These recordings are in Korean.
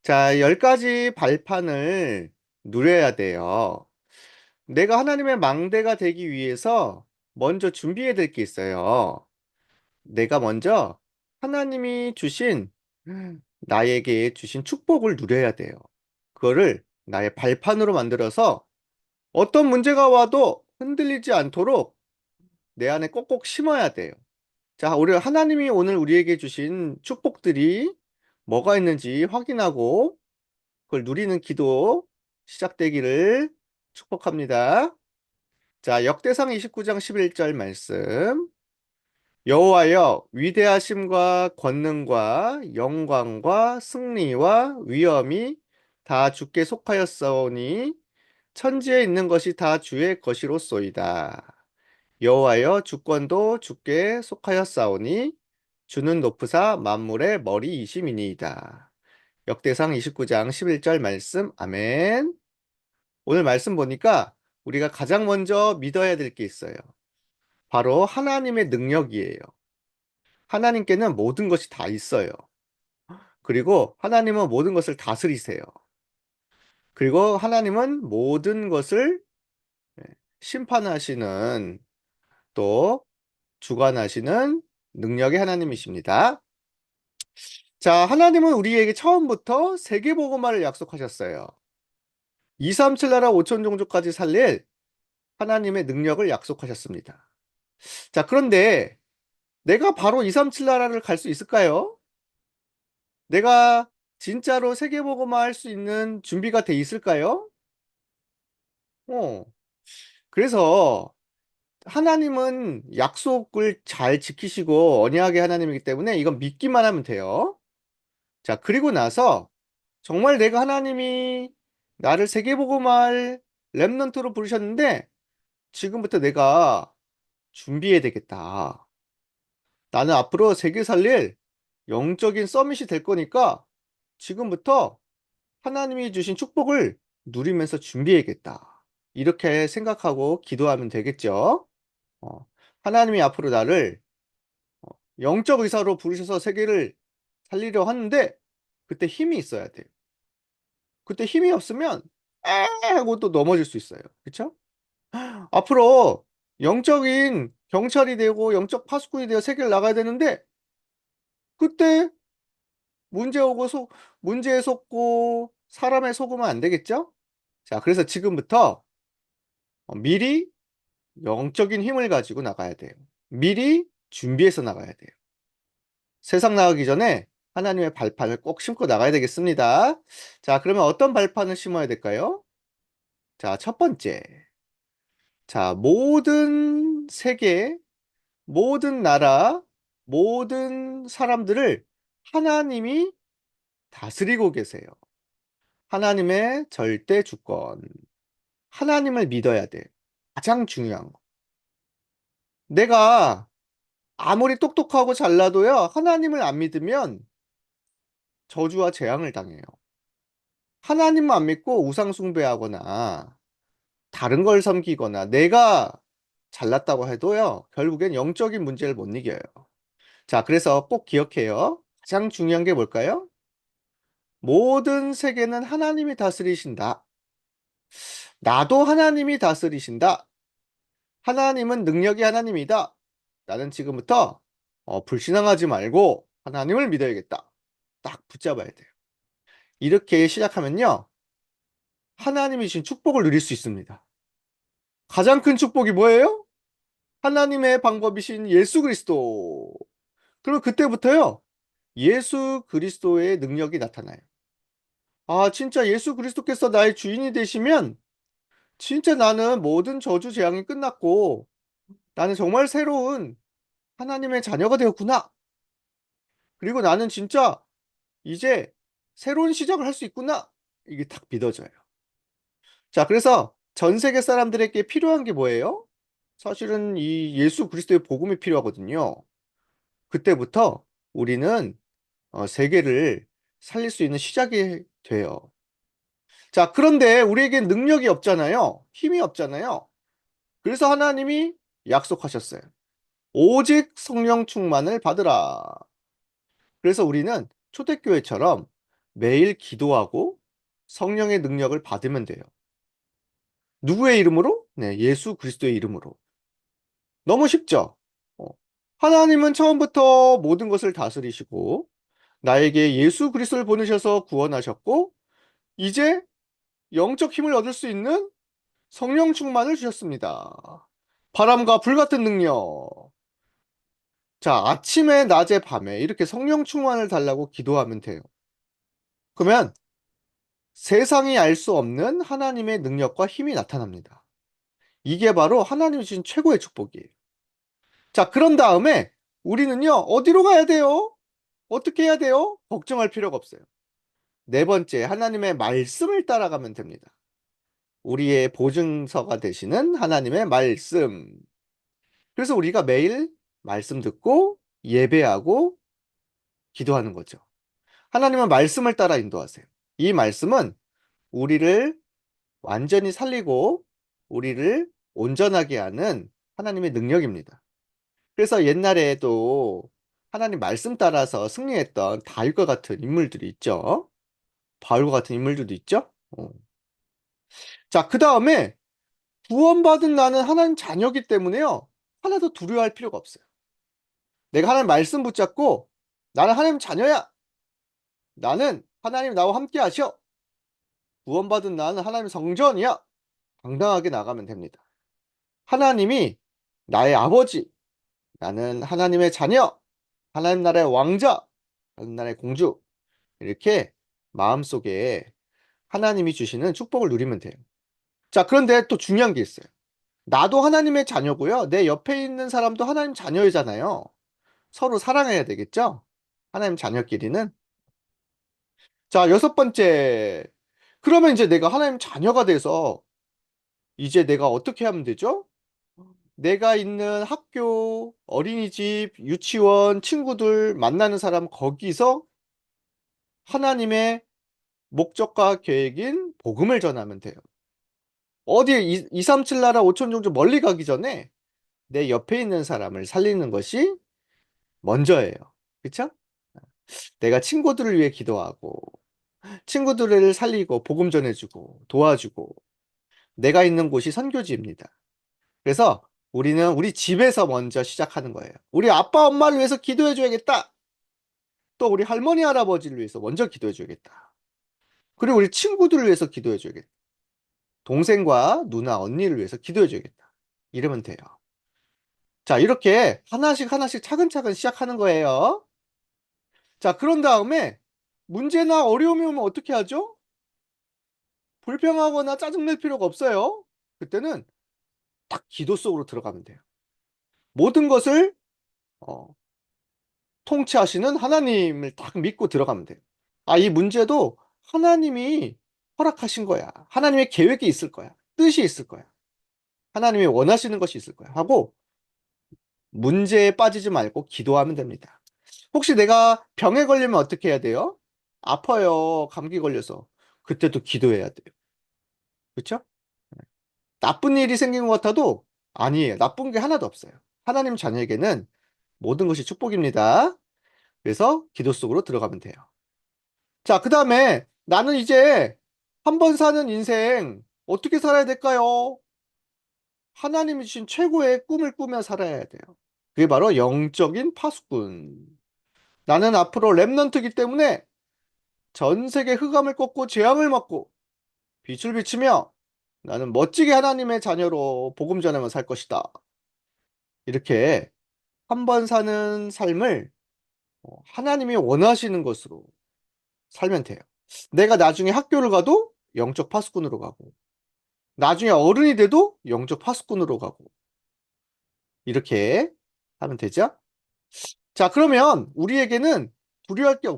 자, 10가지 발판을 누려야 돼요. 내가 하나님의 망대가 되기 위해서 먼저 준비해야 될 게 있어요. 내가 먼저 하나님이 주신 나에게 주신 축복을 누려야 돼요. 그거를 나의 발판으로 만들어서 어떤 문제가 와도 흔들리지 않도록 내 안에 꼭꼭 심어야 돼요. 자, 우리 하나님이 오늘 우리에게 주신 축복들이 뭐가 있는지 확인하고 그걸 누리는 기도 시작되기를 축복합니다. 자, 역대상 29장 11절 말씀. 여호와여 위대하심과 권능과 영광과 승리와 위엄이 다 주께 속하였사오니 천지에 있는 것이 다 주의 것이로소이다. 여호와여 주권도 주께 속하였사오니 주는 높으사 만물의 머리이심이니이다. 역대상 29장 11절 말씀. 아멘. 오늘 말씀 보니까 우리가 가장 먼저 믿어야 될 게 있어요. 바로 하나님의 능력이에요. 하나님께는 모든 것이 다 있어요. 그리고 하나님은 모든 것을 다스리세요. 그리고 하나님은 모든 것을 심판하시는 또 주관하시는 능력의 하나님이십니다. 자, 하나님은 우리에게 처음부터 세계복음화를 약속하셨어요. 237 나라 5천 종족까지 살릴 하나님의 능력을 약속하셨습니다. 자, 그런데 내가 바로 237 나라를 갈 수 있을까요? 내가 진짜로 세계복음화 할 수 있는 준비가 돼 있을까요? 어, 그래서 하나님은 약속을 잘 지키시고 언약의 하나님이기 때문에 이건 믿기만 하면 돼요. 자, 그리고 나서 정말 내가 하나님이 나를 세계복음화할 렘넌트로 부르셨는데 지금부터 내가 준비해야 되겠다. 나는 앞으로 세계 살릴 영적인 서밋이 될 거니까 지금부터 하나님이 주신 축복을 누리면서 준비해야겠다. 이렇게 생각하고 기도하면 되겠죠. 어, 하나님이 앞으로 나를 영적 의사로 부르셔서 세계를 살리려 하는데 그때 힘이 있어야 돼요. 그때 힘이 없으면 에 하고 또 넘어질 수 있어요. 그렇죠? 앞으로 영적인 경찰이 되고 영적 파수꾼이 되어 세계를 나가야 되는데 그때 문제 오고 문제에 속고 사람에 속으면 안 되겠죠? 자, 그래서 지금부터 미리 영적인 힘을 가지고 나가야 돼요. 미리 준비해서 나가야 돼요. 세상 나가기 전에 하나님의 발판을 꼭 심고 나가야 되겠습니다. 자, 그러면 어떤 발판을 심어야 될까요? 자, 첫 번째. 자, 모든 세계, 모든 나라, 모든 사람들을 하나님이 다스리고 계세요. 하나님의 절대 주권. 하나님을 믿어야 돼. 가장 중요한 거. 내가 아무리 똑똑하고 잘나도요, 하나님을 안 믿으면 저주와 재앙을 당해요. 하나님만 안 믿고 우상숭배하거나 다른 걸 섬기거나 내가 잘났다고 해도요, 결국엔 영적인 문제를 못 이겨요. 자, 그래서 꼭 기억해요. 가장 중요한 게 뭘까요? 모든 세계는 하나님이 다스리신다. 나도 하나님이 다스리신다. 하나님은 능력이 하나님이다. 나는 지금부터 불신앙하지 말고 하나님을 믿어야겠다. 딱 붙잡아야 돼요. 이렇게 시작하면요. 하나님이 주신 축복을 누릴 수 있습니다. 가장 큰 축복이 뭐예요? 하나님의 방법이신 예수 그리스도. 그리고 그때부터요. 예수 그리스도의 능력이 나타나요. 아, 진짜 예수 그리스도께서 나의 주인이 되시면 진짜 나는 모든 저주 재앙이 끝났고 나는 정말 새로운 하나님의 자녀가 되었구나. 그리고 나는 진짜 이제 새로운 시작을 할 수 있구나. 이게 딱 믿어져요. 자, 그래서 전 세계 사람들에게 필요한 게 뭐예요? 사실은 이 예수 그리스도의 복음이 필요하거든요. 그때부터 우리는 세계를 살릴 수 있는 시작이 돼요. 자, 그런데 우리에게 능력이 없잖아요. 힘이 없잖아요. 그래서 하나님이 약속하셨어요. 오직 성령 충만을 받으라. 그래서 우리는 초대교회처럼 매일 기도하고 성령의 능력을 받으면 돼요. 누구의 이름으로? 네, 예수 그리스도의 이름으로. 너무 쉽죠? 어. 하나님은 처음부터 모든 것을 다스리시고 나에게 예수 그리스도를 보내셔서 구원하셨고 이제 영적 힘을 얻을 수 있는 성령 충만을 주셨습니다. 바람과 불 같은 능력. 자, 아침에, 낮에, 밤에 이렇게 성령 충만을 달라고 기도하면 돼요. 그러면 세상이 알 수 없는 하나님의 능력과 힘이 나타납니다. 이게 바로 하나님이 주신 최고의 축복이에요. 자, 그런 다음에 우리는요, 어디로 가야 돼요? 어떻게 해야 돼요? 걱정할 필요가 없어요. 네 번째, 하나님의 말씀을 따라가면 됩니다. 우리의 보증서가 되시는 하나님의 말씀. 그래서 우리가 매일 말씀 듣고 예배하고 기도하는 거죠. 하나님은 말씀을 따라 인도하세요. 이 말씀은 우리를 완전히 살리고 우리를 온전하게 하는 하나님의 능력입니다. 그래서 옛날에도 하나님 말씀 따라서 승리했던 다윗과 같은 인물들이 있죠. 바울과 같은 인물들도 있죠. 자, 그 다음에 구원받은 나는 하나님 자녀이기 때문에요. 하나도 두려워할 필요가 없어요. 내가 하나님 말씀 붙잡고 나는 하나님 자녀야. 나는 하나님 나와 함께 하셔. 구원받은 나는 하나님 성전이야. 당당하게 나가면 됩니다. 하나님이 나의 아버지, 나는 하나님의 자녀, 하나님 나라의 왕자, 하나님 나라의 공주. 이렇게 마음속에 하나님이 주시는 축복을 누리면 돼요. 자, 그런데 또 중요한 게 있어요. 나도 하나님의 자녀고요. 내 옆에 있는 사람도 하나님 자녀이잖아요. 서로 사랑해야 되겠죠? 하나님 자녀끼리는. 자, 여섯 번째. 그러면 이제 내가 하나님 자녀가 돼서 이제 내가 어떻게 하면 되죠? 내가 있는 학교, 어린이집, 유치원, 친구들 만나는 사람 거기서 하나님의 목적과 계획인 복음을 전하면 돼요. 어디 237 나라 5천 종족 멀리 가기 전에 내 옆에 있는 사람을 살리는 것이 먼저예요. 그쵸? 내가 친구들을 위해 기도하고 친구들을 살리고 복음 전해주고 도와주고 내가 있는 곳이 선교지입니다. 그래서 우리는 우리 집에서 먼저 시작하는 거예요. 우리 아빠 엄마를 위해서 기도해 줘야겠다. 또 우리 할머니 할아버지를 위해서 먼저 기도해 줘야겠다. 그리고 우리 친구들을 위해서 기도해 줘야겠다. 동생과 누나 언니를 위해서 기도해 줘야겠다. 이러면 돼요. 자, 이렇게 하나씩 하나씩 차근차근 시작하는 거예요. 자, 그런 다음에 문제나 어려움이 오면 어떻게 하죠? 불평하거나 짜증낼 필요가 없어요. 그때는 딱 기도 속으로 들어가면 돼요. 모든 것을 어, 통치하시는 하나님을 딱 믿고 들어가면 돼요. 아, 이 문제도 하나님이 허락하신 거야. 하나님의 계획이 있을 거야. 뜻이 있을 거야. 하나님이 원하시는 것이 있을 거야. 하고 문제에 빠지지 말고 기도하면 됩니다. 혹시 내가 병에 걸리면 어떻게 해야 돼요? 아파요. 감기 걸려서. 그때도 기도해야 돼요. 그렇죠? 나쁜 일이 생긴 것 같아도 아니에요. 나쁜 게 하나도 없어요. 하나님 자녀에게는 모든 것이 축복입니다. 그래서 기도 속으로 들어가면 돼요. 자, 그 다음에 나는 이제 한 번 사는 인생 어떻게 살아야 될까요? 하나님이 주신 최고의 꿈을 꾸며 살아야 돼요. 그게 바로 영적인 파수꾼. 나는 앞으로 렘넌트이기 때문에 전 세계 흑암을 꺾고 재앙을 막고 빛을 비치며 나는 멋지게 하나님의 자녀로 복음 전하며 살 것이다. 이렇게 한 번 사는 삶을 하나님이 원하시는 것으로 살면 돼요. 내가 나중에 학교를 가도 영적 파수꾼으로 가고 나중에 어른이 돼도 영적 파수꾼으로 가고 이렇게 하면 되죠? 자, 그러면 우리에게는 두려워할 게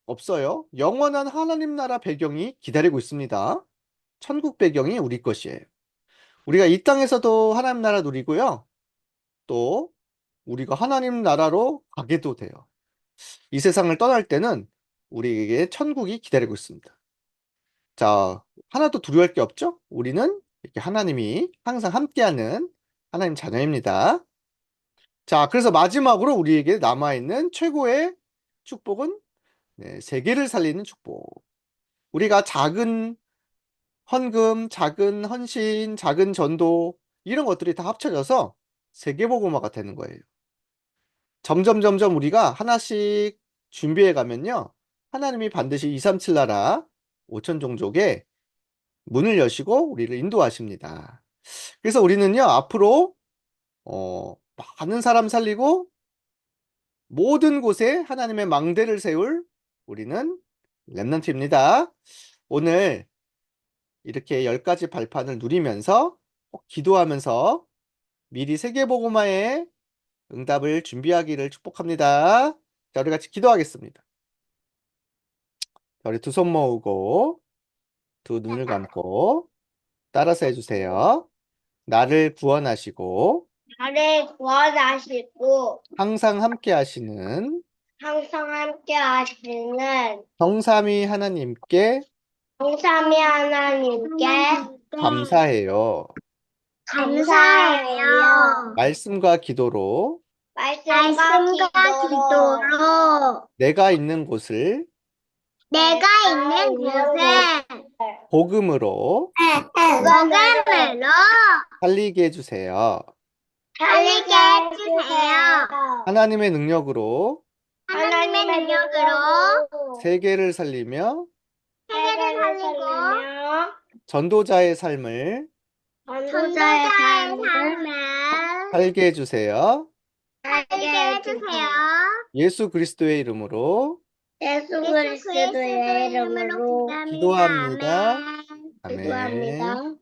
없어요. 영원한 하나님 나라 배경이 기다리고 있습니다. 천국 배경이 우리 것이에요. 우리가 이 땅에서도 하나님 나라 누리고요. 또 우리가 하나님 나라로 가게도 돼요. 이 세상을 떠날 때는 우리에게 천국이 기다리고 있습니다. 자, 하나도 두려워할 게 없죠? 우리는 이렇게 하나님이 항상 함께하는 하나님 자녀입니다. 자, 그래서 마지막으로 우리에게 남아있는 최고의 축복은 네, 세계를 살리는 축복. 우리가 작은 헌금, 작은 헌신, 작은 전도 이런 것들이 다 합쳐져서 세계복음화가 되는 거예요. 점점 우리가 하나씩 준비해 가면요. 하나님이 반드시 237 나라 5천 종족에 문을 여시고 우리를 인도하십니다. 그래서 우리는요, 앞으로 많은 사람 살리고 모든 곳에 하나님의 망대를 세울 우리는 렘넌트입니다. 오늘 이렇게 10가지 발판을 누리면서 꼭 기도하면서 미리 세계복음화의 응답을 준비하기를 축복합니다. 자, 우리 같이 기도하겠습니다. 자, 우리 두 손 모으고 두 눈을 감고 따라서 해주세요. 나를 구원하시고 나를 구원하시고 항상 함께 하시는 항상 함께 하시는 성삼위 하나님께 성삼위 하나님께 감사해요. 감사해요. 말씀과 기도로 말씀과 기도로 내가 있는 곳을 내가 있는 곳에 복음으로 복음으로 살리게 해주세요. 살리게 해주세요. 하나님의 능력으로 하나님의 능력으로 세계를 살리며 세계를 살리고 전도자의 삶을 전도자의 삶을 살게 해주세요. 살게 해주세요. 예수 그리스도의 이름으로 예수 그리스도의 이름으로 기도합니다. 기도합니다. 아멘.